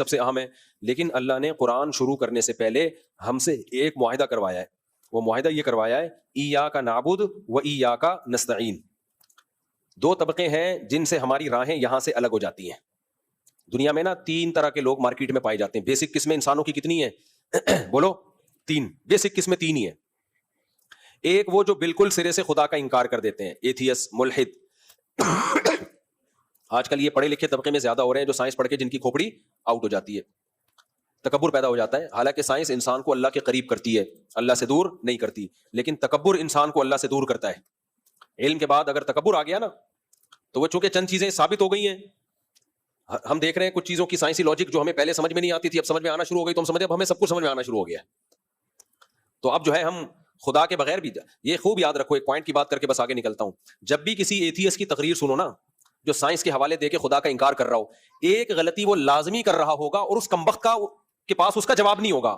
سب سے اہم ہے. لیکن اللہ نے قرآن شروع کرنے سے پہلے ہم سے ایک معاہدہ کروایا ہے. وہ معاہدہ یہ کروایا ہے ایاک نعبد و ایاک نستعین. 2 طبقے ہیں جن سے ہماری راہیں یہاں سے الگ ہو جاتی ہیں. دنیا میں نا 3 طرح کے لوگ مارکیٹ میں پائے جاتے ہیں. بیسک قسمیں انسانوں کی کتنی ہیں؟ بولو 3. بیسک قسمیں 3 ہی ہیں. ایک وہ جو بالکل سرے سے خدا کا انکار کر دیتے ہیں, ایتھیس, ملحد. آج کل یہ پڑھے لکھے طبقے میں زیادہ ہو رہے ہیں جو سائنس پڑھ کے جن کی کھوپڑی آؤٹ ہو جاتی ہے, تکبر پیدا ہو جاتا ہے. حالانکہ سائنس انسان کو اللہ کے قریب کرتی ہے, اللہ سے دور نہیں کرتی. لیکن تکبر انسان کو اللہ سے دور کرتا ہے. علم کے بعد اگر تکبر آ گیا نا تو وہ چونکہ چند چیزیں ثابت ہو گئی ہیں. ہم دیکھ رہے ہیں کچھ چیزوں کی سائنسی لاجک جو ہمیں پہلے سمجھ میں نہیں آتی تھی, اب سمجھ میں آنا شروع ہو گئی. تو ہم سمجھے اب ہمیں سب کچھ سمجھ میں آنا شروع ہو گیا. تو اب جو ہے ہم خدا کے بغیر بھی, یہ خوب یاد رکھو, ایک پوائنٹ کی بات کر کے بس آگے نکلتا ہوں. جب بھی کسی ایتھیس کی تقریر سنو نا جو سائنس کے حوالے دے کے خدا کا انکار کر رہا ہو, ایک غلطی وہ لازمی کر رہا ہوگا اور اس کمبخت کا کے پاس اس کا جواب نہیں ہوگا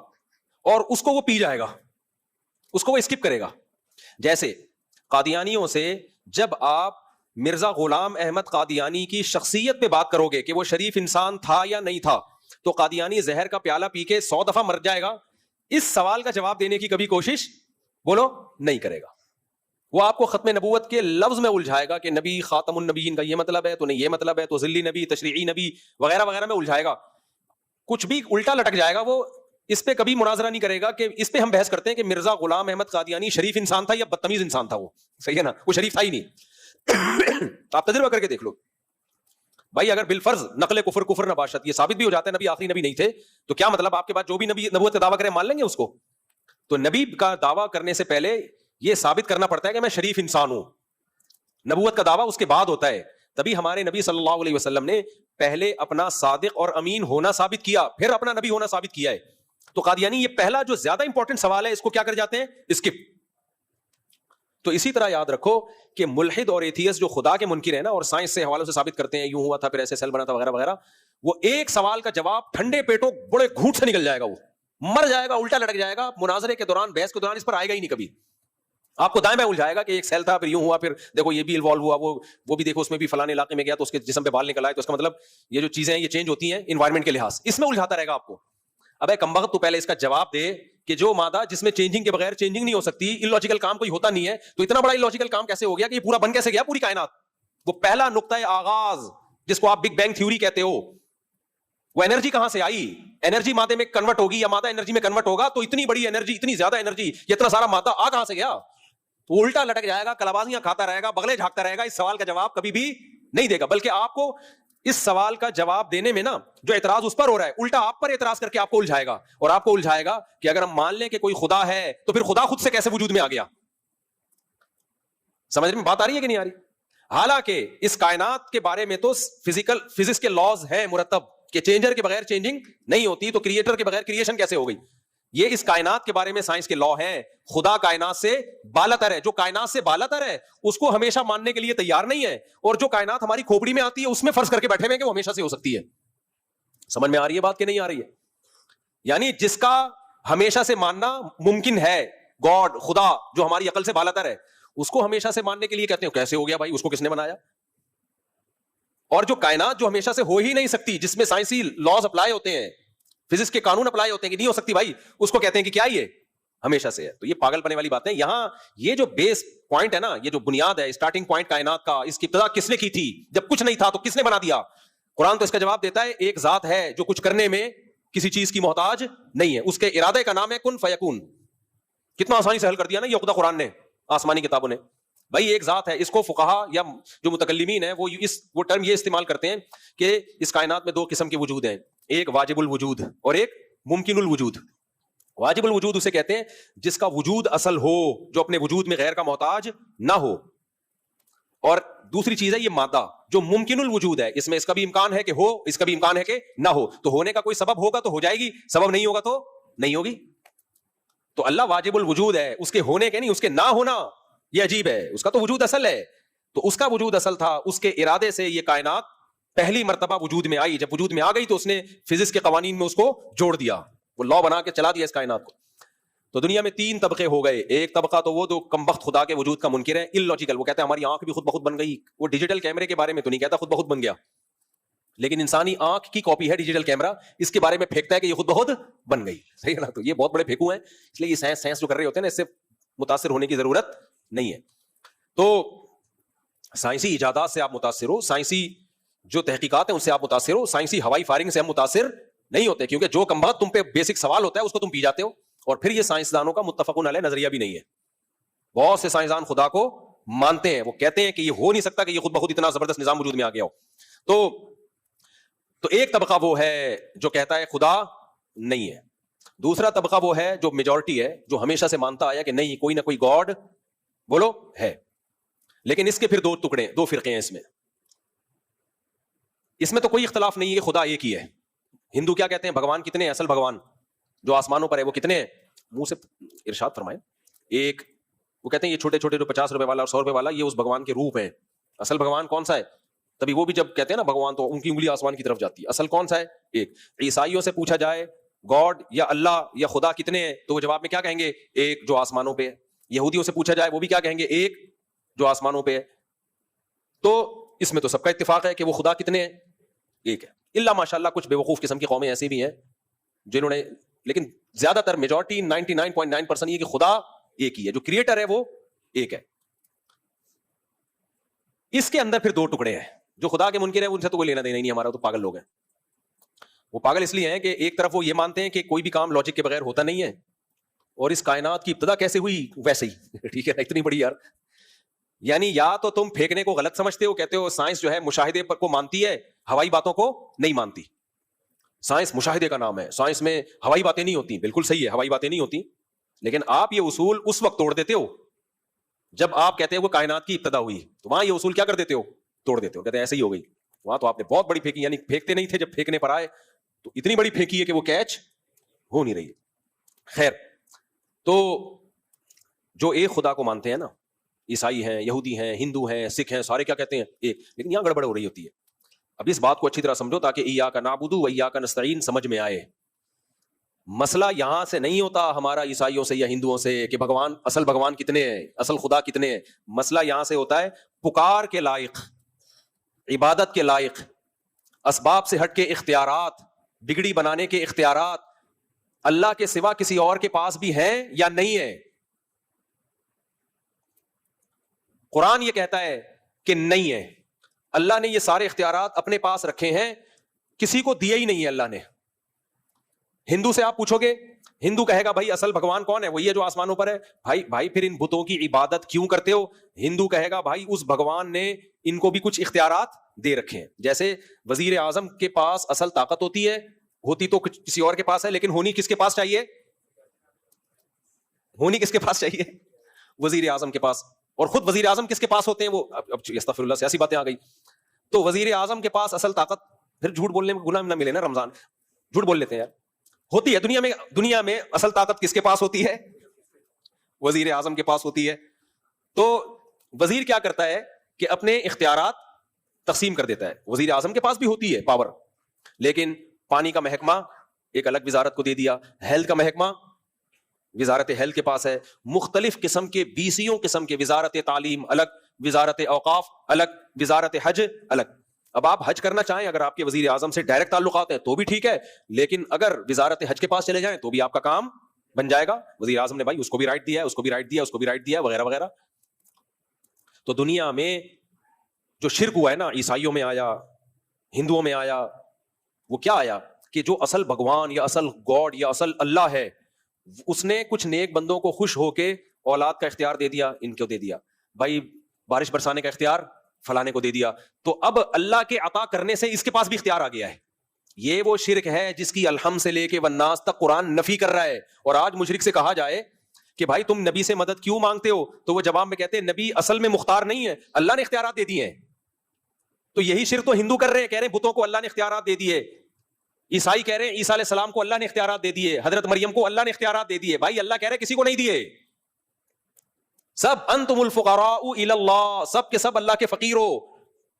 اور اس کو وہ پی جائے گا, اس کو وہ اسکپ کرے گا. جیسے قادیانیوں سے جب آپ مرزا غلام احمد قادیانی کی شخصیت پہ بات کرو گے کہ وہ شریف انسان تھا یا نہیں تھا, تو قادیانی زہر کا پیالہ پی کے 100 دفعہ مر جائے گا, اس سوال کا جواب دینے کی کبھی کوشش بولو نہیں کرے گا. وہ آپ کو ختم نبوت کے لفظ میں الجھائے گا کہ نبی خاتم النبیین کا یہ مطلب ہے, تو نہیں یہ مطلب ہے, تو ذلی نبی, تشریعی نبی وغیرہ وغیرہ میں الجھائے گا. کچھ بھی الٹا لٹک جائے گا. وہ اس پہ کبھی مناظرہ نہیں کرے گا کہ اس پہ ہم بحث کرتے ہیں کہ مرزا غلام احمد قادیانی شریف انسان تھا یا بدتمیز انسان تھا. وہ صحیح ہے نا, وہ شریف تھا ہی نہیں. آپ تجربہ کر کے دیکھ لو بھائی. اگر بالفرض نقل کفر نباشت یہ ثابت بھی ہو جاتا ہے نبی آخری نبی نہیں تھے, تو کیا مطلب آپ کے بعد جو بھی نبی نبوت کا دعویٰ کرے مان لیں گے اس کو؟ تو نبی کا دعویٰ کرنے سے پہلے یہ ثابت کرنا پڑتا ہے کہ میں شریف انسان ہوں. نبوت کا دعویٰ اس کے بعد ہوتا ہے. تبھی ہمارے نبی صلی اللہ علیہ وسلم نے پہلے اپنا صادق اور امین ہونا ثابت کیا, پھر اپنا نبی ہونا ثابت کیا ہے. تو قادیانی یہ پہلا جو زیادہ امپورٹنٹ سوال ہے اس کو کیا کر جاتے ہیں, اسکپ. تو اسی طرح یاد رکھو کہ ملحد اور ایتھیس جو خدا کے منکر ہیں نا اور سائنس سے حوالوں سے ثابت کرتے ہیں یوں ہوا تھا پھر ایسے سیل بنا تھا وغیرہ وغیرہ, وہ ایک سوال کا جواب ٹھنڈے پیٹوں بڑے گھونٹ سے نکل جائے گا, وہ مر جائے گا, الٹا لٹک جائے گا. مناظرے کے دوران, بحث کے دوران اس پر آئے گا ہی نہیں کبھی. آپ کو دائیں بائیں الجھائے گا کہ ایک سیل تھا پھر یوں ہوا, پھر دیکھو یہ بھی انوالو ہوا, وہ بھی دیکھو اس میں بھی فلانے علاقے میں گیا تو اس کے جسم پہ بال نکل آئے, تو اس کا مطلب یہ جو چیزیں ہیں یہ چینج ہوتی ہیں انوائرمنٹ کے لحاظ. اس میں الجھاتا رہے گا آپ کو. ابے کمبخت تو پہلے اس کا جواب دے کہ جو مادہ جس میں چینجنگ کے بغیر چینجنگ نہیں ہو سکتی, illogical کام کوئی ہوتا نہیں ہے, تو اتنا بڑا illogical کام کیسے ہو گیا کہ یہ پورا بن کیسے گیا پوری کائنات. وہ پہلا نقطۂ آغاز جس کو آپ بگ بینگ تھیوری کہتے ہو, وہ انرجی کہاں سے آئی؟ انرجی مادے میں کنورٹ ہوگی یا مادہ انرجی میں کنورٹ ہوگا, تو اتنی بڑی انرجی, اتنی زیادہ انرجی, یہ اتنا سارا مادہ آ کہاں سے گیا؟ تو الٹا لٹک جائے گا, کلابازیاں کھاتا رہے گا, بغلے جھانکتا رہے گا, اس سوال کا جواب کبھی بھی نہیں دے گا. بلکہ آپ کو اس سوال کا جواب دینے میں نا جو اعتراض اس پر ہو رہا ہے, الٹا آپ پر اعتراض کر کے آپ کو الجھائے گا, اور آپ کو الجھائے گا کہ اگر ہم مان لیں کہ کوئی خدا ہے تو پھر خدا خود سے کیسے وجود میں آ گیا. سمجھ میں بات آ رہی ہے کہ نہیں آ رہی؟ حالانکہ اس کائنات کے بارے میں تو فزکس کے لاز ہیں مرتب کہ چینجر کے بغیر چینجنگ نہیں ہوتی, تو کریٹر کے بغیر کریشن کیسے ہو گئی. یہ اس کائنات کے بارے میں سائنس کے لا ہیں. خدا کائنات سے بالاتر ہے, جو کائنات سے بالاتر ہے اس کو ہمیشہ ماننے کے لیے تیار نہیں ہے, اور جو کائنات ہماری کھوپڑی میں آتی ہے اس میں فرض کر کے بیٹھے ہوئے کہ وہ ہمیشہ سے ہو سکتی ہے. سمجھ میں آ رہی ہے بات کہ نہیں آ رہی ہے؟ یعنی جس کا ہمیشہ سے ماننا ممکن ہے, گاڈ, خدا جو ہماری عقل سے بالاتر ہے, اس کو ہمیشہ سے ماننے کے لیے کہتے ہیں کیسے ہو گیا بھائی, اس کو کس نے بنایا؟ اور جو کائنات جو ہمیشہ سے ہو ہی نہیں سکتی, جس میں سائنسی لاز اپلائی ہوتے ہیں, فزکس کے قانون اپلائی ہوتے ہیں کہ نہیں ہو سکتی بھائی, اس کو کہتے ہیں کہ کیا یہ ہمیشہ سے ہے. تو یہ پاگل پنے والی بات ہے. یہاں یہ جو بیس پوائنٹ ہے نا, یہ جو بنیاد ہے, اسٹارٹنگ پوائنٹ کائنات کا, اس کی ابتدا کس نے کی تھی؟ جب کچھ نہیں تھا تو کس نے بنا دیا؟ قرآن تو اس کا جواب دیتا ہے, ایک ذات ہے جو کچھ کرنے میں کسی چیز کی محتاج نہیں ہے, اس کے ارادے کا نام ہے کن فیکون. کتنا آسانی سے حل کر دیا نا یہ خدا قرآن نے, آسمانی کتابوں نے. بھائی ایک ذات ہے, اس کو فقہا یا جو متکلمین ہیں وہ ٹرم یہ استعمال کرتے ہیں کہ اس کائنات میں 2 قسم کے وجود ہیں, ایک واجب الوجود اور ایک ممکن الوجود. واجب الوجود اسے کہتے ہیں جس کا وجود اصل ہو, جو اپنے وجود میں غیر کا محتاج نہ ہو. اور دوسری چیز ہے یہ مادہ جو ممکن الوجود ہے, اس میں اس کا بھی امکان ہے کہ ہو, اس کا بھی امکان ہے کہ نہ ہو. تو ہونے کا کوئی سبب ہوگا تو ہو جائے گی, سبب نہیں ہوگا تو نہیں ہوگی. تو اللہ واجب الوجود ہے, اس کے ہونے کے نہیں, اس کے نہ ہونا یہ عجیب ہے. اس کا تو وجود اصل ہے, تو اس کا وجود اصل تھا, اس کے ارادے سے یہ کائنات پہلی مرتبہ وجود میں آئی. جب وجود میں آ گئی تو اس نے فزکس کے قوانین میں اس کو جوڑ دیا, وہ لا بنا کے چلا دیا اس کائنات کو. تو دنیا میں 3 طبقے ہو گئے. ایک طبقہ تو وہ 2 کمبخت خدا کے وجود کا منکر ہے, illogical, وہ کہتے ہیں ہماری آنکھ بھی خود بخود بن گئی. وہ ڈیجیٹل کیمرے کے بارے میں تو نہیں کہتا خود بخود بن گیا, لیکن انسانی آنکھ کی کاپی ہے ڈیجیٹل کیمرہ, اس کے بارے میں پھینکتا ہے کہ یہ خود بخود بن گئی. صحیح ہے نا؟ تو یہ بہت بڑے پھینکو ہیں, اس لیے یہ سائنس جو کر رہے ہوتے ہیں نا, اس سے متاثر ہونے کی ضرورت نہیں ہے. تو سائنسی ایجادات سے آپ متاثر ہو, سائنسی جو تحقیقات ہیں ان سے آپ متاثر ہو, سائنسی ہوائی فائرنگ سے ہم متاثر نہیں ہوتے, کیونکہ جو کم بخت تم پہ بیسک سوال ہوتا ہے اس کو تم پی جاتے ہو. اور پھر یہ سائنسدانوں کا متفقون علیہ نظریہ بھی نہیں ہے. بہت سے سائنسدان خدا کو مانتے ہیں, وہ کہتے ہیں کہ یہ ہو نہیں سکتا کہ یہ خود بخود اتنا زبردست نظام وجود میں آ گیا ہو. تو ایک طبقہ وہ ہے جو کہتا ہے خدا نہیں ہے, دوسرا طبقہ وہ ہے جو میجورٹی ہے, جو ہمیشہ سے مانتا آیا کہ نہیں کوئی نہ کوئی گاڈ بولو ہے. لیکن اس کے پھر دو ٹکڑے, دو فرقے ہیں اس میں تو کوئی اختلاف نہیں ہے کہ خدا ایک ہی ہے. ہندو کیا کہتے ہیں, بھگوان کتنے ہیں, اصل بھگوان جو آسمانوں پر ہے وہ کتنے ہیں, منہ سے ارشاد فرمائے ایک. وہ کہتے ہیں یہ چھوٹے چھوٹے جو 50 روپے والا اور 100 روپے والا یہ اس بھگوان کے روپ ہیں, اصل بھگوان کون سا ہے. تبھی وہ بھی جب کہتے ہیں نا بھگوان تو ان کی انگلی آسمان کی طرف جاتی ہے, اصل کون سا ہے, ایک. عیسائیوں سے پوچھا جائے گاڈ یا اللہ یا خدا کتنے ہیں, تو وہ جواب میں کیا کہیں گے, ایک جو آسمانوں پہ ہے. یہودیوں سے پوچھا جائے وہ بھی کیا کہیں گے, ایک جو آسمانوں پہ ہے. تو اس میں تو سب کا اتفاق ہے کہ وہ خدا کتنے ہیں, ایک ہے. اللہ ماشاء اللہ کچھ بے وقوف قسم کی قومیں ایسی بھی ہیں جنہوں نے, لیکن زیادہ تر میجورٹی 99.9% یہ کہ خدا ایک ہی ہے, جو کریٹر ہے وہ ایک ہے. اس کے اندر پھر دو ٹکڑے ہیں. جو خدا کے منکر ہیں ان سے تو کوئی لینا دینا ہی نہیں ہمارا, تو پاگل لوگ ہیں. وہ پاگل اس لیے ہیں کہ ایک طرف وہ یہ مانتے ہیں کہ کوئی بھی کام لاجک کے بغیر ہوتا نہیں ہے, اور اس کائنات کی ابتدا کیسے ہوئی ویسے ہی, ٹھیک ہے, اتنی بڑی یار. یعنی یا تو تم پھینکنے کو غلط سمجھتے ہو, کہتے ہو سائنس جو ہے مشاہدے پر کو مانتی ہے, ہوائی باتوں کو نہیں مانتی. سائنس مشاہدے کا نام ہے, سائنس میں ہوائی باتیں نہیں ہوتی. بالکل صحیح ہے, ہوائی باتیں نہیں ہوتی, لیکن آپ یہ اصول اس وقت توڑ دیتے ہو جب آپ کہتے ہو وہ کائنات کی ابتدا ہوئی, تو وہاں یہ اصول کیا کر دیتے ہو, توڑ دیتے ہو, کہتے ہیں ایسے ہی ہو گئی. وہاں تو آپ نے بہت بڑی پھینکی, یعنی پھینکتے نہیں تھے, جب پھینکنے پر آئے تو اتنی بڑی پھینکی ہے کہ وہ کیچ ہو نہیں رہی ہے. خیر, تو جو ایک خدا کو مانتے ہیں نا, عیسائی ہیں, یہودی ہیں, ہندو ہیں, سکھ ہیں, سارے کیا کہتے ہیں ایک. لیکن یہاں گڑبڑ ہو رہی ہوتی ہے. اب اس بات کو اچھی طرح سمجھو تاکہ ایاک نعبد و ایاک نستعین سمجھ میں آئے. مسئلہ یہاں سے نہیں ہوتا ہمارا عیسائیوں سے یا ہندوؤں سے کہ بھگوان, اصل بھگوان کتنے ہیں, اصل خدا کتنے ہیں. مسئلہ یہاں سے ہوتا ہے پکار کے لائق, عبادت کے لائق, اسباب سے ہٹ کے اختیارات, بگڑی بنانے کے اختیارات اللہ کے سوا کسی اور کے پاس بھی ہیں یا نہیں ہے. قرآن یہ کہتا ہے کہ نہیں ہے. اللہ نے یہ سارے اختیارات اپنے پاس رکھے ہیں, کسی کو دیے ہی نہیں ہے اللہ نے. ہندو سے آپ پوچھو گے, ہندو کہے گا بھائی اصل بھگوان کون ہے, وہی ہے جو آسمانوں پر ہے. بھائی پھر ان بتوں کی عبادت کیوں کرتے ہو. ہندو کہے گا بھائی اس بھگوان نے ان کو بھی کچھ اختیارات دے رکھے ہیں. جیسے وزیر اعظم کے پاس اصل طاقت ہوتی تو کسی اور کے پاس ہے, لیکن ہونی کس کے پاس چاہیے, ہونی کس کے پاس چاہیے, وزیر اعظم کے پاس. اور خود وزیر اعظم کس کے پاس ہوتے ہیں, وہ اب استغفر اللہ سیاسی باتیں آ گئی. تو وزیر اعظم کے پاس اصل طاقت, پھر جھوٹ بولنے میں گناہ نہ ملے نا, رمضان جھوٹ بول لیتے ہیں یار, ہوتی ہے دنیا میں اصل طاقت کس کے پاس ہوتی ہے, وزیر اعظم کے پاس ہوتی ہے. تو وزیر کیا کرتا ہے کہ اپنے اختیارات تقسیم کر دیتا ہے. وزیر اعظم کے پاس بھی ہوتی ہے پاور, لیکن پانی کا محکمہ ایک الگ وزارت کو دے دیا, ہیلتھ کا محکمہ وزارت ہیلتھ کے پاس ہے, مختلف قسم کے 20 قسم کے, وزارت تعلیم الگ, وزارت اوقاف الگ, وزارت حج الگ. اب آپ حج کرنا چاہیں, اگر آپ کے وزیر اعظم سے ڈائریکٹ تعلقات ہیں تو بھی ٹھیک ہے, لیکن اگر وزارت حج کے پاس چلے جائیں تو بھی آپ کا کام بن جائے گا. وزیر اعظم نے بھائی اس کو بھی رائٹ دیا ہے, اس کو بھی رائٹ دیا, اس کو بھی رائٹ دیا, وغیرہ وغیرہ. تو دنیا میں جو شرک ہوا ہے نا, عیسائیوں میں آیا, ہندوؤں میں آیا, وہ کیا آیا کہ جو اصل بھگوان یا اصل گاڈ یا اصل اللہ ہے, اس نے کچھ نیک بندوں کو خوش ہو کے اولاد کا اختیار دے دیا, ان کو دے دیا. بھائی بارش برسانے کا اختیار فلانے کو دے دیا, تو اب اللہ کے عطا کرنے سے اس کے پاس بھی اختیار آ گیا ہے. یہ وہ شرک ہے جس کی الحم سے لے کے والناس تک قرآن نفی کر رہا ہے. اور آج مشرک سے کہا جائے کہ بھائی تم نبی سے مدد کیوں مانگتے ہو, تو وہ جواب میں کہتے ہیں نبی اصل میں مختار نہیں ہے, اللہ نے اختیارات دے دیے ہیں. تو یہی شرک تو ہندو کر رہے ہیں, کہہ رہے ہیں بتوں کو اللہ نے اختیارات دے دیے. عیسائی کہہ رہے ہیں عیسیٰ علیہ السلام کو اللہ نے اختیارات دے دیے, حضرت مریم کو اللہ نے اختیارات دے دیے. بھائی اللہ کہہ رہے کسی کو نہیں دیے. سب انتم الفقراء الی اللہ, سب کے سب اللہ کے فقیر ہو,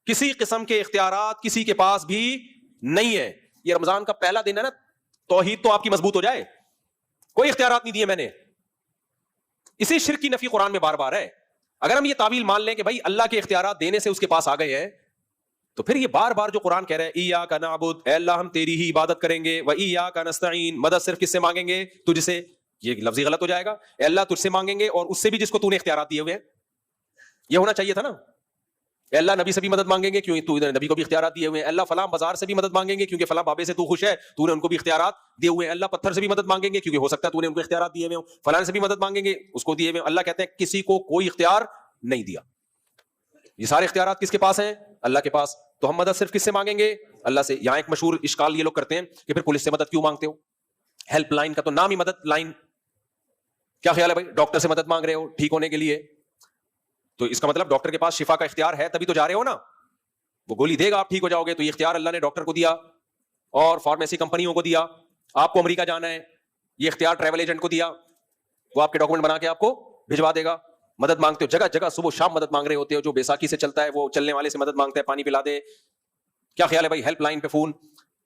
کسی قسم کے اختیارات کسی کے پاس بھی نہیں ہے. یہ رمضان کا پہلا دن ہے نا, توحید تو آپ کی مضبوط ہو جائے. کوئی اختیارات نہیں دیے میں نے. اسی شرک کی نفی قرآن میں بار بار ہے. اگر ہم یہ تعویل مان لیں کہ بھائی اللہ کے اختیارات دینے سے اس کے پاس آ گئے ہیں, تو پھر یہ بار بار جو قرآن کہہ رہا ہے ایاک نعبد، اے اللہ ہم تیری ہی عبادت کریں گے، و ایاک نستعین، مدد صرف کس سے مانگیں گے؟ تجھ سے. یہ لفظی غلط ہو جائے گا. اے اللہ تجھ سے مانگیں گے اور اس سے بھی جس کو تو نے اختیارات دیے ہوئے ہیں. یہ ہونا چاہیے تھا نا. اے اللہ نبی سے بھی مدد مانگیں گے کیونکہ تو نے نبی کو بھی اختیارات دیے ہوئے ہیں. اللہ فلاں بازار سے بھی مدد مانگیں گے کیونکہ فلاں بابے سے تو خوش ہے، تو نے ان کو بھی اختیارات دیے ہوئے ہیں. اللہ پتھر سے بھی مدد مانگیں گے کیونکہ ہو سکتا ہے تو نے ان کو اختیارات دیے ہوئے ہوں. فلاں سے بھی مدد مانگیں گے، اس کو دیے ہوئے ہیں. اللہ کہتے ہیں کسی کو کوئی اختیار نہیں دیا. یہ سارے اختیارات کس کے پاس ہیں؟ اللہ کے پاس. تو ہم مدد صرف کس سے مانگیں گے؟ اللہ سے. یہاں ایک مشہور اشکال یہ لوگ کرتے ہیں کہ پھر پولیس سے مدد کیوں مانگتے ہو؟ ہیلپ لائن کا تو نام ہی مدد لائن. کیا خیال ہے بھائی؟ ڈاکٹر سے مدد مانگ رہے ہو ٹھیک ہونے کے لیے، تو اس کا مطلب ڈاکٹر کے پاس شفا کا اختیار ہے تبھی تو جا رہے ہو نا. وہ گولی دے گا آپ ٹھیک ہو جاؤ گے. تو یہ اختیار اللہ نے ڈاکٹر کو دیا اور فارمیسی کمپنیوں کو دیا. آپ کو امریکہ جانا ہے، یہ اختیار ٹریول ایجنٹ کو دیا، وہ آپ کے ڈاکومنٹ بنا کے آپ کو بھجوا دے گا. مدد مانگتے ہو جگہ جگہ، صبح شام مدد مانگ رہے ہوتے ہو. جو بیساکھی سے چلتا ہے وہ چلنے والے سے مدد مانگتا ہے پانی پلا دے. کیا خیال ہے بھائی؟ ہیلپ لائن پہ فون.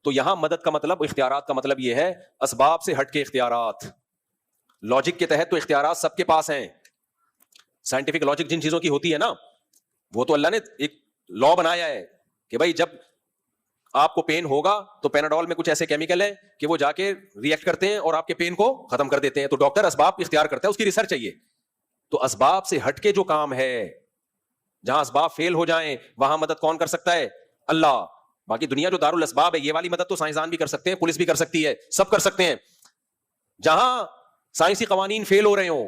تو یہاں مدد کا مطلب، اختیارات کا مطلب یہ ہے اسباب سے ہٹ کے اختیارات. لاجک کے تحت تو اختیارات سب کے پاس ہیں. سائنٹیفک لاجک جن چیزوں کی ہوتی ہے نا، وہ تو اللہ نے ایک لا بنایا ہے کہ بھائی جب آپ کو پین ہوگا تو پیناڈول میں کچھ ایسے کیمیکل ہیں کہ وہ جا کے ریئیکٹ کرتے ہیں اور آپ کے پین کو ختم کر دیتے ہیں. تو ڈاکٹر اسباب اختیار کرتا ہے، اس کی ریسرچ چاہیے. تو اسباب سے ہٹ کے جو کام ہے، جہاں اسباب فیل ہو جائیں وہاں مدد کون کر سکتا ہے؟ اللہ. باقی دنیا جو دارالاسباب ہے، یہ والی مدد تو سائنسدان بھی کر سکتے ہیں، پولیس بھی کر سکتی ہے، سب کر سکتے ہیں. جہاں سائنسی قوانین فیل ہو رہے ہوں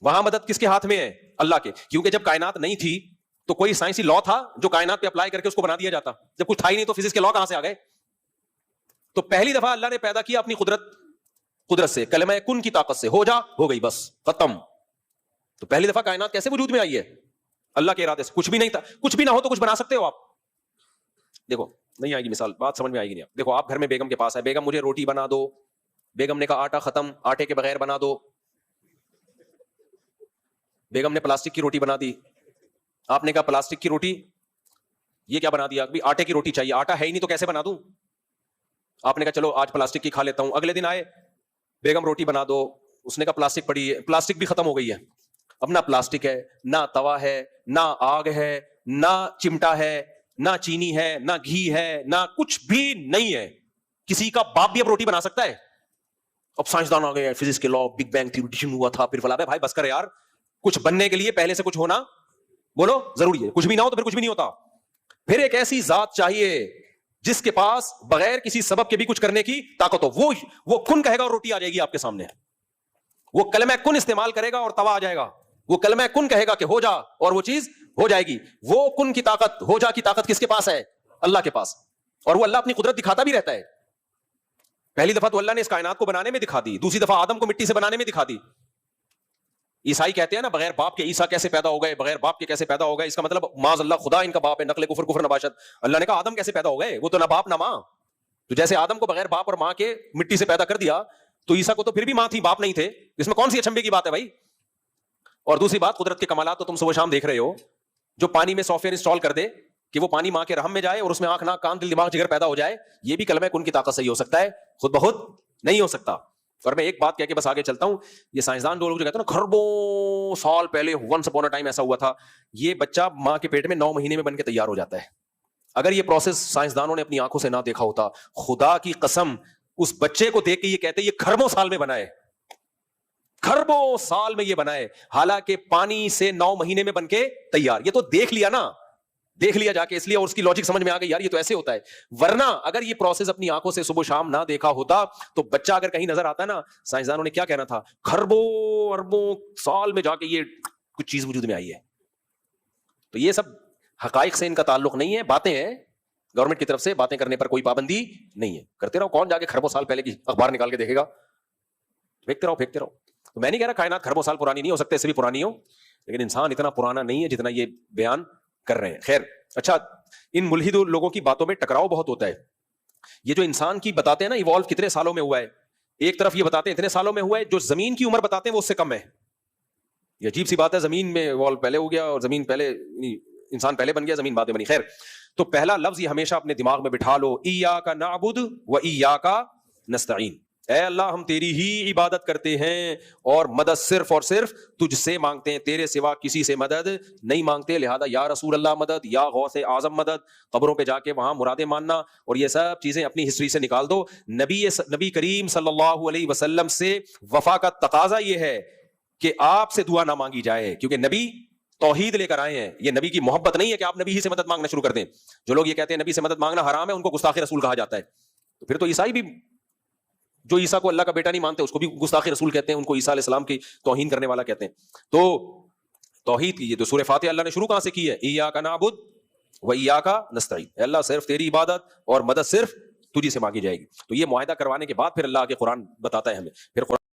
وہاں مدد کس کے ہاتھ میں ہے؟ اللہ کے. کیونکہ جب کائنات نہیں تھی تو کوئی سائنسی لا تھا جو کائنات پہ اپلائی کر کے اس کو بنا دیا جاتا؟ جب کچھ تھا ہی نہیں تو فزکس کے لا کہاں سے آ گئے؟ تو پہلی دفعہ اللہ نے پیدا کیا اپنی قدرت سے، کلمہ کن کی طاقت سے. ہو جا، ہو گئی، بس ختم. تو پہلی دفعہ کائنات کیسے وجود میں آئی ہے؟ اللہ کے ارادے سے. کچھ بھی نہیں تھا. کچھ بھی نہ ہو تو کچھ بنا سکتے ہو آپ. دیکھو نہیں آئے گی مثال، بات سمجھ میں آئے گی نہیں. دیکھو آپ گھر میں بیگم کے پاس ہے، بیگم مجھے روٹی بنا دو. بیگم نے کہا آٹا ختم، آٹے کے بغیر بنا دو. بیگم نے پلاسٹک کی روٹی بنا دی. آپ نے کہا پلاسٹک کی روٹی، یہ کیا بنا دیا؟ آٹے کی روٹی چاہیے، آٹا ہے ہی نہیں تو کیسے بنا دوں؟ آپ نے کہا چلو آج پلاسٹک کی کھا لیتا ہوں. اگلے دن آئے، بیگم روٹی بنا دو. اس نے کہا پلاسٹک پڑی ہے، پلاسٹک بھی ختم ہو گئی ہے. اب نہ پلاسٹک ہے، نہ توا ہے، نہ آگ ہے، نہ چمٹا ہے، نہ چینی ہے، نہ گھی ہے، نہ کچھ بھی نہیں ہے. کسی کا باپ بھی اب روٹی بنا سکتا ہے. اب سائنسدان آ گئے، فزکس کے لا، بگ بینگ تھیوری ہوا تھا، پھر فلا. بھائی بس کر یار، کچھ بننے کے لیے پہلے سے کچھ ہونا بولو ضروری ہے. کچھ بھی نہ ہو تو پھر کچھ بھی نہیں ہوتا. پھر ایک ایسی ذات چاہیے جس کے پاس بغیر کسی سبب کے بھی کچھ کرنے کی طاقت ہو. وہ کن کہے گا اور روٹی آ جائے گی آپ کے سامنے. وہ کلمہ کن استعمال کرے گا اور توا آ جائے گا. وہ کلمہ کن کہے گا کہ ہو جا اور وہ چیز ہو جائے گی. وہ کن کی طاقت، ہو جا کی طاقت کس کے پاس ہے؟ اللہ کے پاس. اور وہ اللہ اپنی قدرت دکھاتا بھی رہتا ہے. پہلی دفعہ تو اللہ نے اس کائنات کو بنانے میں دکھا دی، دوسری دفعہ آدم کو مٹی سے بنانے میں دکھا دی. عیسائی کہتے ہیں نا بغیر باپ کے عیسیٰ کیسے پیدا ہو گئے، بغیر باپ کے کیسے پیدا ہو گئے. اس کا مطلب معاذ اللہ خدا ان کا باپ ہے، نقل کفر نباشت. اللہ نے کہا آدم کیسے پیدا ہو گئے؟ وہ تو نہ باپ نہ ماں. تو جیسے آدم کو بغیر باپ اور ماں کے مٹی سے پیدا کر دیا، تو عیسیٰ کو تو پھر بھی ماں تھی، باپ نہیں تھے. اس میں کون سی اچھمبے کی بات ہے بھائی؟ اور دوسری بات، قدرت کے کمالات تو تم صبح شام دیکھ رہے ہو. جو پانی میں سافٹ ویئر انسٹال کر دے کہ وہ پانی ماں کے رحم میں جائے اور اس میں آنکھ ناک کان دل دماغ جگر پیدا ہو جائے، یہ بھی کلمہ کن کی طاقت سے ہی ہو سکتا ہے، خود بخود نہیں ہو سکتا. اور میں ایک بات کہہ کے بس آگے چلتا ہوں. یہ سائنسدان جو لوگ جو کہتے ہیں نا خربوں سال پہلے ونس اپون اے ٹائم ایسا ہوا تھا، یہ بچہ ماں کے پیٹ میں 9 مہینے میں بن کے تیار ہو جاتا ہے. اگر یہ پروسیس سائنسدانوں نے اپنی آنکھوں سے نہ دیکھا ہوتا، خدا کی قسم اس بچے کو دیکھ کے یہ کہتے یہ کھربوں سال میں بنا ہے، کھربوں سال میں یہ بنا ہے، حالانکہ پانی سے 9 مہینے میں بن کے تیار. یہ تو دیکھ لیا نا، دیکھ لیا جا کے، اس لیے اور اس کی لاجک سمجھ میں آ گئی یار یہ تو ایسے ہوتا ہے. ورنہ اگر یہ پروسیس اپنی آنکھوں سے صبح شام نہ دیکھا ہوتا تو بچہ اگر کہیں نظر آتا نا، سائنسدانوں نے کیا کہنا تھا؟ کھربوں اربوں سال میں جا کے یہ کچھ چیز وجود میں آئی ہے. تو یہ سب حقائق سے ان کا تعلق نہیں ہے، باتیں ہیں. گورنمنٹ کی طرف سے باتیں کرنے پر کوئی پابندی نہیں ہے، کرتے رہو. کون جا کے کھربوں سال پہلے کی اخبار نکال کے دیکھے گا؟ پھینکتے رہو پھینکتے رہو. تو میں نہیں کہہ رہا کائنات کھربوں سال پرانی نہیں ہو سکتے، اس سے بھی پرانی ہو، لیکن انسان اتنا پرانا نہیں ہے جتنا یہ بیان کر رہے ہیں. خیر اچھا، ان ملحد لوگوں کی باتوں میں ٹکراؤ بہت ہوتا ہے. یہ جو انسان کی بتاتے ہیں نا ایوالو کتنے سالوں میں ہوا ہے، ایک طرف یہ بتاتے ہیں اتنے سالوں میں ہوا ہے، جو زمین کی عمر بتاتے ہیں وہ اس سے کم ہے. یہ عجیب سی بات ہے، زمین میں ایوالو پہلے ہو گیا اور زمین پہلے، انسان پہلے بن گیا، زمین بعد میں بنی. خیر، تو پہلا لفظ یہ ہمیشہ اپنے دماغ میں بٹھا لو، ایاک نعبد و ایاک نستعین. اے اللہ ہم تیری ہی عبادت کرتے ہیں اور مدد صرف اور صرف تجھ سے مانگتے ہیں، تیرے سوا کسی سے مدد نہیں مانگتے، لہذا یا رسول اللہ مدد، یا غوث اعظم مدد، قبروں پہ جا کے وہاں مرادیں ماننا اور یہ سب چیزیں اپنی ہسٹری سے نکال دو۔ نبی کریم صلی اللہ علیہ وسلم سے وفا کا تقاضا یہ ہے کہ آپ سے دعا نہ مانگی جائے، کیونکہ نبی توحید لے کر آئے ہیں، یہ نبی کی محبت نہیں ہے کہ آپ نبی ہی سے مدد مانگنا شروع کر دیں۔ جو لوگ یہ کہتے ہیں نبی سے مدد مانگنا حرام ہے، ان کو گستاخ رسول کہا جاتا ہے، تو پھر تو عیسائی بھی جو عیسیٰ کو اللہ کا بیٹا نہیں مانتے اس کو بھی گستاخ رسول کہتے ہیں، ان کو عیسیٰ علیہ السلام کی توہین کرنے والا کہتے ہیں۔ تو توحید کی یہ تو سورہ فاتحہ اللہ نے شروع کہاں سے کی ہے؟ ایاک نعبد و ایاک نستعین، اے اللہ صرف تیری عبادت اور مدد صرف تجھی سے مانگی جائے گی۔ تو یہ معاہدہ کروانے کے بعد پھر اللہ کے قرآن بتاتا ہے ہمیں، پھر قرآن